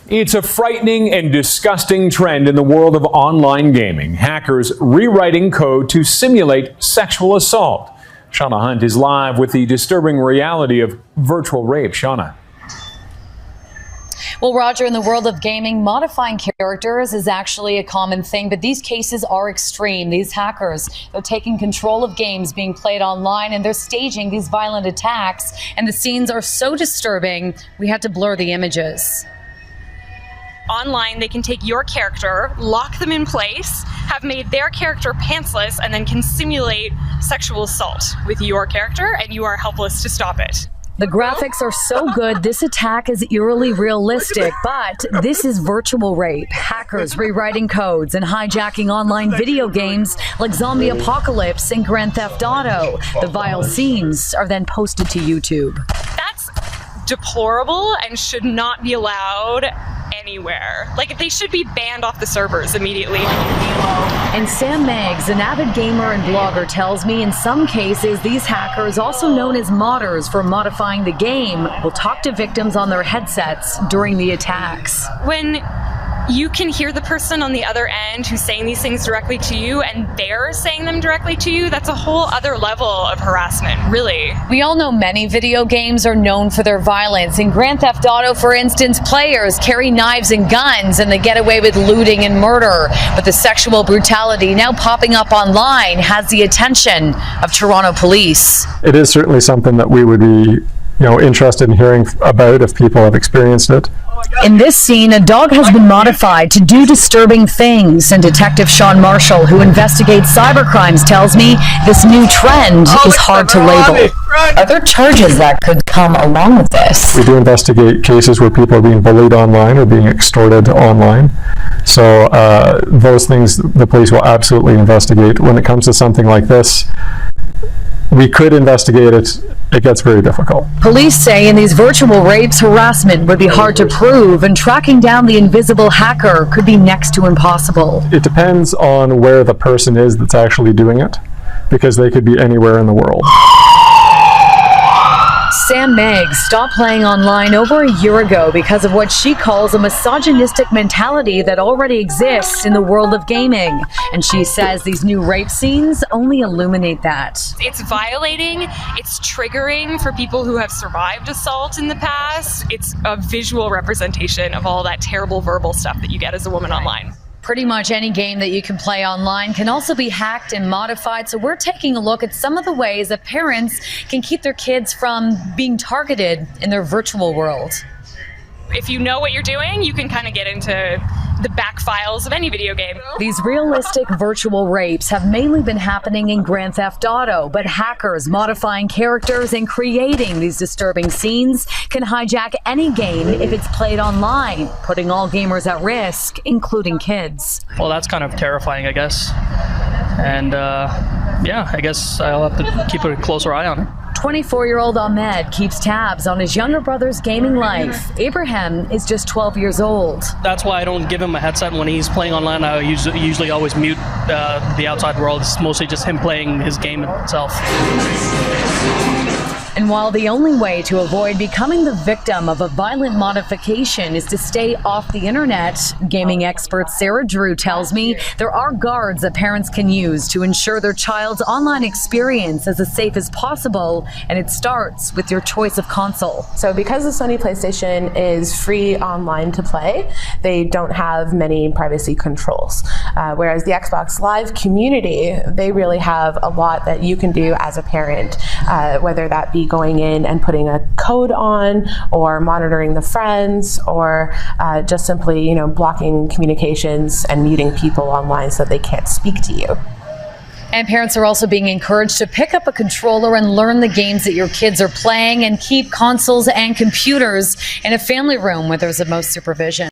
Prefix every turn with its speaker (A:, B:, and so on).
A: It's a frightening and disgusting trend in the world of online gaming. Hackers rewriting code to simulate sexual assault. Shauna Hunt is live with the disturbing reality of virtual rape. Shauna.
B: Well, Roger, in the world of gaming, modifying characters is actually a common thing, but these cases are extreme. These hackers, they're taking control of games being played online, and they're staging these violent attacks, and the scenes are so disturbing, we had to blur the images.
C: Online, they can take your character, lock them in place, have made their character pantsless, and then can simulate sexual assault with your character, and you are helpless to stop it.
B: The graphics are so good, this attack is eerily realistic, but this is virtual rape. Hackers rewriting codes and hijacking online video games like Zombie Apocalypse and Grand Theft Auto. The vile scenes are then posted to YouTube.
C: That's deplorable and should not be allowed anywhere. Like, they should be banned off the servers immediately.
B: And Sam Meggs, an avid gamer and blogger, tells me in some cases these hackers, also known as modders for modifying the game, will talk to victims on their headsets during the attacks.
C: When you can hear the person on the other end who's saying these things directly to you, and they're saying them directly to you, that's a whole other level of harassment, really.
B: We all know many video games are known for their violence. In Grand Theft Auto, for instance, players carry knives and guns and they get away with looting and murder. But the sexual brutality now popping up online has the attention of Toronto police.
D: It is certainly something that we would be interested in hearing about if people have experienced it.
B: In this scene, a dog has been modified to do disturbing things, and Detective Sean Marshall, who investigates cybercrimes, tells me this new trend is hard to label. Are there charges that could come along with this?
D: We do investigate cases where people are being bullied online or being extorted online. So those things the police will absolutely investigate. When it comes to something like this, we could investigate it. It gets very difficult.
B: Police say in these virtual rapes, harassment would be hard to prove, and tracking down the invisible hacker could be next to impossible.
D: It depends on where the person is that's actually doing it, because they could be anywhere in the world.
B: Sam Meggs stopped playing online over a year ago because of what she calls a misogynistic mentality that already exists in the world of gaming. And she says these new rape scenes only illuminate that.
C: It's violating, it's triggering for people who have survived assault in the past. It's a visual representation of all that terrible verbal stuff that you get as a woman online.
B: Pretty much any game that you can play online can also be hacked and modified, so we're taking a look at some of the ways that parents can keep their kids from being targeted in their virtual world.
C: If you know what you're doing, you can kind of get into the back files of any video game.
B: These realistic virtual rapes have mainly been happening in Grand Theft Auto, but hackers modifying characters and creating these disturbing scenes can hijack any game if it's played online, putting all gamers at risk, including kids.
E: Well, that's kind of terrifying, I guess. And yeah, I guess I'll have to keep a closer eye on it.
B: 24-year-old Ahmed keeps tabs on his younger brother's gaming life. Abraham is just 12 years old.
E: That's why I don't give him a headset when he's playing online. I usually always mute the outside world. It's mostly just him playing his game itself.
B: And while the only way to avoid becoming the victim of a violent modification is to stay off the internet, gaming expert Sarah Drew tells me there are guards that parents can use to ensure their child's online experience is as safe as possible, and it starts with your choice of console.
F: So because the Sony PlayStation is free online to play, they don't have many privacy controls. Whereas the Xbox Live community, they really have a lot that you can do as a parent, whether that be going in and putting a code on, or monitoring the friends, or just simply, blocking communications and muting people online so they can't speak to you.
B: And parents are also being encouraged to pick up a controller and learn the games that your kids are playing, and keep consoles and computers in a family room where there's the most supervision.